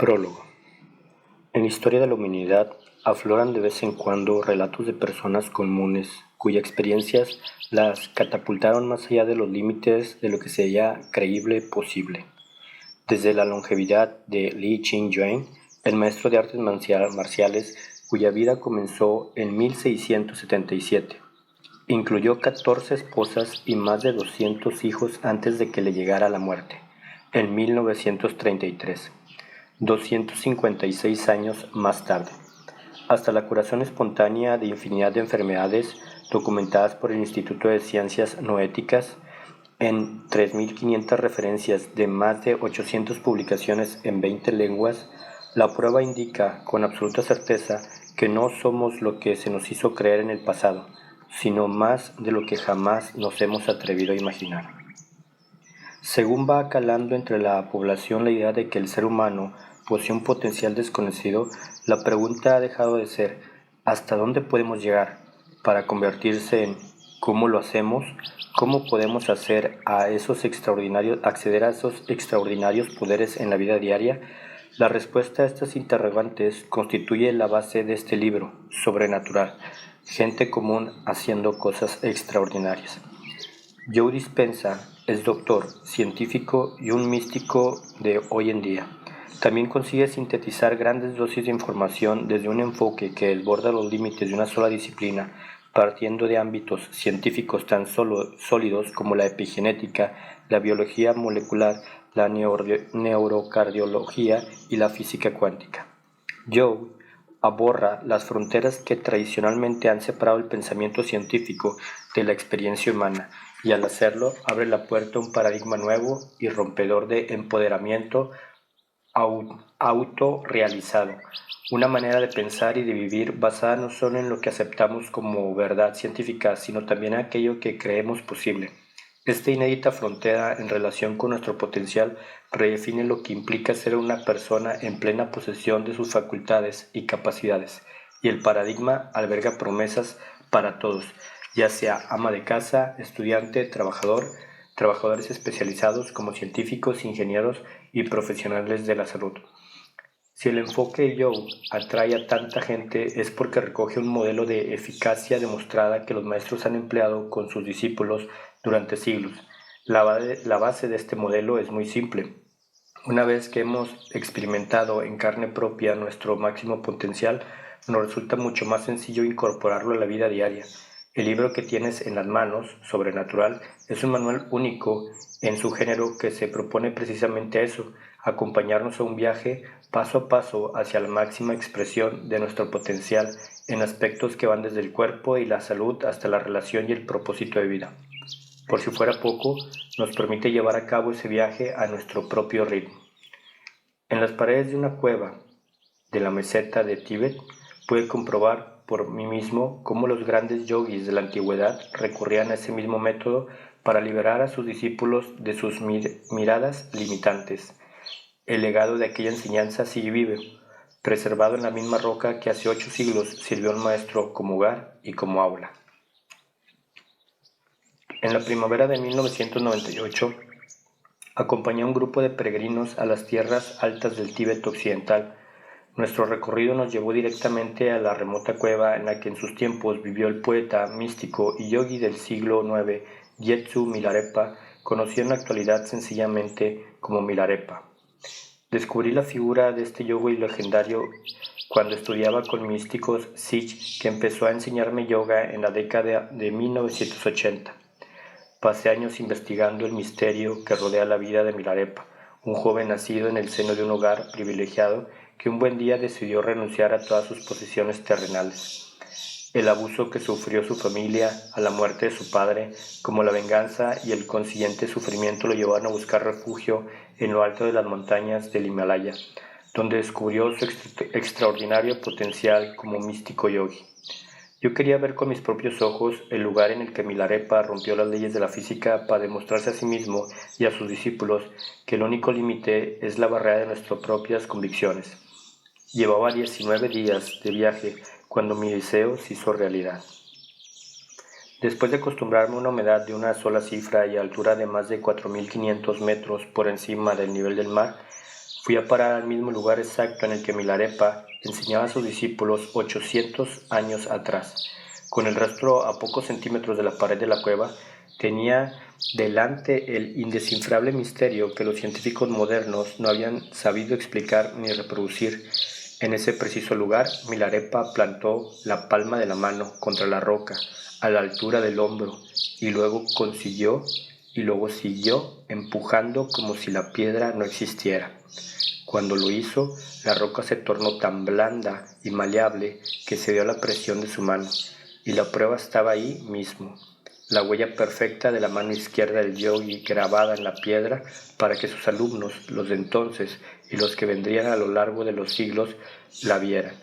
Prólogo. En la historia de la humanidad afloran de vez en cuando relatos de personas comunes cuyas experiencias las catapultaron más allá de los límites de lo que sería creíble posible. Desde la longevidad de Li Qingyuan, el maestro de artes marciales cuya vida comenzó en 1677. Incluyó 14 esposas y más de 200 hijos antes de que le llegara la muerte, en 1933. 256 años más tarde, hasta la curación espontánea de infinidad de enfermedades documentadas por el Instituto de Ciencias Noéticas en 3.500 referencias de más de 800 publicaciones en 20 lenguas, la prueba indica con absoluta certeza que no somos lo que se nos hizo creer en el pasado, sino más de lo que jamás nos hemos atrevido a imaginar. Según va calando entre la población la idea de que el ser humano posee un potencial desconocido, la pregunta ha dejado de ser ¿hasta dónde podemos llegar? Para convertirse en ¿cómo lo hacemos? ¿Cómo podemos acceder a esos extraordinarios poderes en la vida diaria? La respuesta a estas interrogantes constituye la base de este libro, Sobrenatural, gente común haciendo cosas extraordinarias. Joe Dispenza es doctor, científico y un místico de hoy en día. También consigue sintetizar grandes dosis de información desde un enfoque que desborda los límites de una sola disciplina, partiendo de ámbitos científicos tan sólidos como la epigenética, la biología molecular, la neurocardiología y la física cuántica. Joe aborda las fronteras que tradicionalmente han separado el pensamiento científico de la experiencia humana, y al hacerlo abre la puerta a un paradigma nuevo y rompedor de empoderamiento autorrealizado, una manera de pensar y de vivir basada no solo en lo que aceptamos como verdad científica, sino también en aquello que creemos posible. Esta inédita frontera en relación con nuestro potencial redefine lo que implica ser una persona en plena posesión de sus facultades y capacidades, y el paradigma alberga promesas para todos, ya sea ama de casa, estudiante, trabajador, trabajadores especializados como científicos, ingenieros y profesionales de la salud. Si el enfoque de Joe atrae a tanta gente es porque recoge un modelo de eficacia demostrada que los maestros han empleado con sus discípulos durante siglos. La base de este modelo es muy simple. Una vez que hemos experimentado en carne propia nuestro máximo potencial, nos resulta mucho más sencillo incorporarlo a la vida diaria. El libro que tienes en las manos, Sobrenatural, es un manual único en su género que se propone precisamente a eso, acompañarnos a un viaje paso a paso hacia la máxima expresión de nuestro potencial en aspectos que van desde el cuerpo y la salud hasta la relación y el propósito de vida. Por si fuera poco, nos permite llevar a cabo ese viaje a nuestro propio ritmo. En las paredes de una cueva de la meseta de Tíbet pude comprobar por mí mismo cómo los grandes yogis de la antigüedad recurrían a ese mismo método para liberar a sus discípulos de sus miradas limitantes. El legado de aquella enseñanza sigue vivo, preservado en la misma roca que hace 8 siglos sirvió al maestro como hogar y como aula. En la primavera de 1998, acompañé a un grupo de peregrinos a las tierras altas del Tíbet occidental. Nuestro recorrido nos llevó directamente a la remota cueva en la que en sus tiempos vivió el poeta, místico y yogi del siglo IX, Jetsu Milarepa, conocido en la actualidad sencillamente como Milarepa. Descubrí la figura de este yogi legendario cuando estudiaba con místicos Sikh que empezó a enseñarme yoga en la década de 1980. Pasé años investigando el misterio que rodea la vida de Milarepa, un joven nacido en el seno de un hogar privilegiado que un buen día decidió renunciar a todas sus posesiones terrenales. El abuso que sufrió su familia a la muerte de su padre, como la venganza y el consiguiente sufrimiento lo llevaron a buscar refugio en lo alto de las montañas del Himalaya, donde descubrió su extraordinario potencial como místico yogi. Yo quería ver con mis propios ojos el lugar en el que Milarepa rompió las leyes de la física para demostrarse a sí mismo y a sus discípulos que el único límite es la barrera de nuestras propias convicciones. Llevaba 19 días de viaje cuando mi deseo se hizo realidad. Después de acostumbrarme a una humedad de una sola cifra y altura de más de 4.500 metros por encima del nivel del mar, Fui a parar al mismo lugar exacto en el que Milarepa enseñaba a sus discípulos 800 años atrás. Con el rastro a pocos centímetros de la pared de la cueva, tenía delante el indescifrable misterio que los científicos modernos no habían sabido explicar ni reproducir. En ese preciso lugar, Milarepa plantó la palma de la mano contra la roca, a la altura del hombro, y luego siguió empujando como si la piedra no existiera. Cuando lo hizo, la roca se tornó tan blanda y maleable que cedió a la presión de su mano, y la prueba estaba ahí mismo, la huella perfecta de la mano izquierda del yogi grabada en la piedra para que sus alumnos, los de entonces y los que vendrían a lo largo de los siglos, la vieran.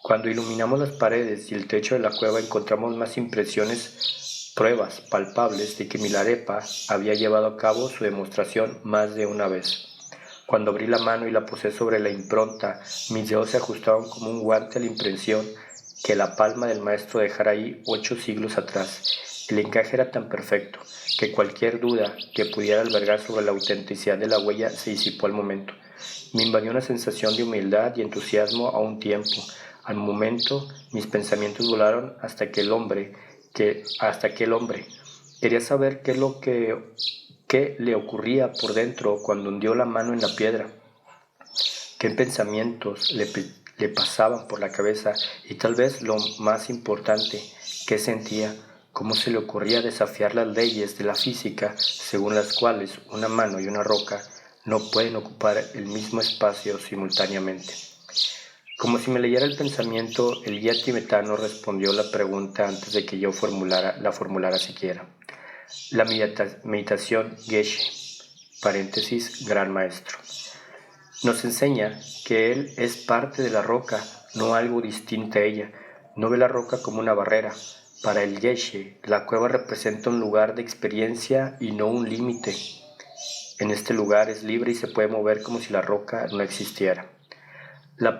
Cuando iluminamos las paredes y el techo de la cueva encontramos más impresiones, pruebas palpables de que Milarepa había llevado a cabo su demostración más de una vez. Cuando abrí la mano y la posé sobre la impronta, mis dedos se ajustaban como un guante a la impresión que la palma del maestro dejara ahí 8 siglos atrás. El encaje era tan perfecto que cualquier duda que pudiera albergar sobre la autenticidad de la huella se disipó al momento. Me invadió una sensación de humildad y entusiasmo a un tiempo. Al momento, mis pensamientos volaron hasta aquel hombre. Quería saber qué le ocurría por dentro cuando hundió la mano en la piedra, qué pensamientos le pasaban por la cabeza y tal vez lo más importante, qué sentía, cómo se le ocurría desafiar las leyes de la física según las cuales una mano y una roca no pueden ocupar el mismo espacio simultáneamente. Como si me leyera el pensamiento, el guía tibetano respondió la pregunta antes de que yo la formulara siquiera. La meditación Geshe, paréntesis, Gran Maestro, nos enseña que Él es parte de la roca, no algo distinto a ella. No ve la roca como una barrera. Para el Geshe, la cueva representa un lugar de experiencia y no un límite. En este lugar es libre y se puede mover como si la roca no existiera. Las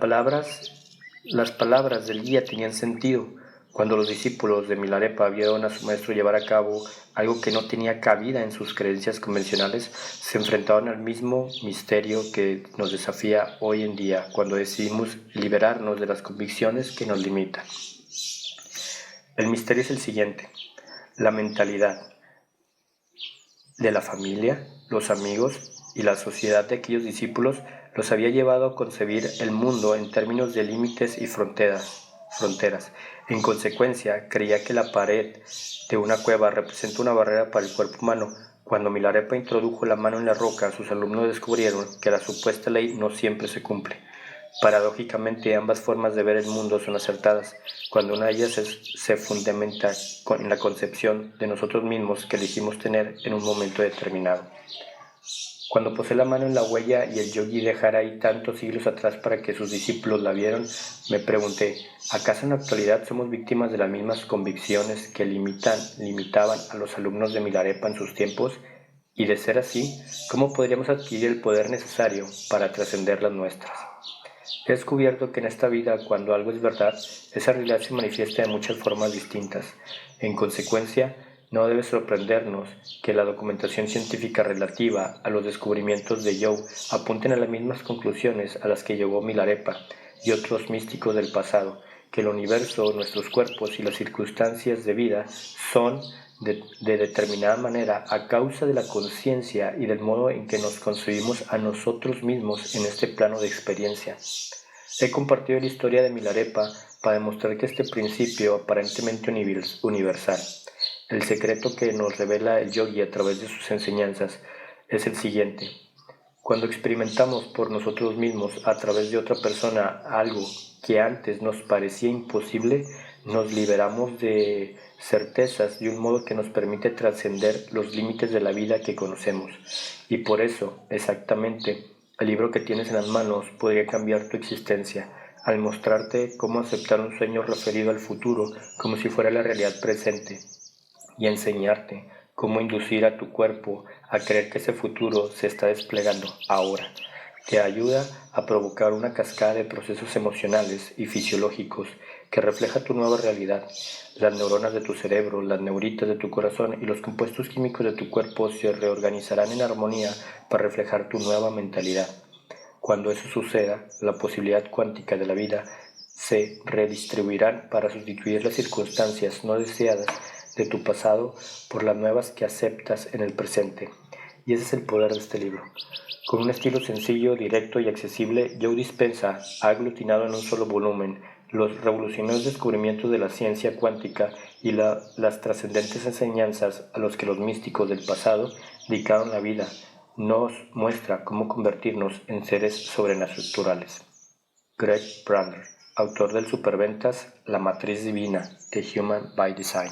palabras del guía tenían sentido. Cuando los discípulos de Milarepa vieron a su maestro llevar a cabo algo que no tenía cabida en sus creencias convencionales, se enfrentaron al mismo misterio que nos desafía hoy en día cuando decidimos liberarnos de las convicciones que nos limitan. El misterio es el siguiente: la mentalidad de la familia, los amigos y la sociedad de aquellos discípulos los había llevado a concebir el mundo en términos de límites y fronteras. En consecuencia, creía que la pared de una cueva representa una barrera para el cuerpo humano. Cuando Milarepa introdujo la mano en la roca, sus alumnos descubrieron que la supuesta ley no siempre se cumple. Paradójicamente, ambas formas de ver el mundo son acertadas, cuando una de ellas se fundamenta en la concepción de nosotros mismos que elegimos tener en un momento determinado. Cuando posé la mano en la huella y el yogi dejara ahí tantos siglos atrás para que sus discípulos la vieran, me pregunté, ¿acaso en la actualidad somos víctimas de las mismas convicciones que limitaban a los alumnos de Milarepa en sus tiempos? Y de ser así, ¿cómo podríamos adquirir el poder necesario para trascender las nuestras? He descubierto que en esta vida, cuando algo es verdad, esa realidad se manifiesta de muchas formas distintas. En consecuencia, no debe sorprendernos que la documentación científica relativa a los descubrimientos de Joe apunten a las mismas conclusiones a las que llegó Milarepa y otros místicos del pasado, que el universo, nuestros cuerpos y las circunstancias de vida son de determinada manera a causa de la conciencia y del modo en que nos concebimos a nosotros mismos en este plano de experiencia. He compartido la historia de Milarepa para demostrar que este principio aparentemente universal, el secreto que nos revela el yogi a través de sus enseñanzas, es el siguiente. Cuando experimentamos por nosotros mismos a través de otra persona algo que antes nos parecía imposible, nos liberamos de certezas de un modo que nos permite trascender los límites de la vida que conocemos. Y por eso, exactamente, el libro que tienes en las manos podría cambiar tu existencia al mostrarte cómo aceptar un sueño referido al futuro como si fuera la realidad presente y enseñarte cómo inducir a tu cuerpo a creer que ese futuro se está desplegando ahora. Te ayuda a provocar una cascada de procesos emocionales y fisiológicos que refleja tu nueva realidad. Las neuronas de tu cerebro, las neuritas de tu corazón y los compuestos químicos de tu cuerpo se reorganizarán en armonía para reflejar tu nueva mentalidad. Cuando eso suceda, la posibilidad cuántica de la vida se redistribuirán para sustituir las circunstancias no deseadas de tu pasado por las nuevas que aceptas en el presente. Y ese es el poder de este libro. Con un estilo sencillo, directo y accesible, Joe Dispenza ha aglutinado en un solo volumen los revolucionarios descubrimientos de la ciencia cuántica y las trascendentes enseñanzas a los que los místicos del pasado dedicaron la vida. Nos muestra cómo convertirnos en seres sobrenaturales. Greg Brander, autor del superventas La Matriz Divina, The Human by Design.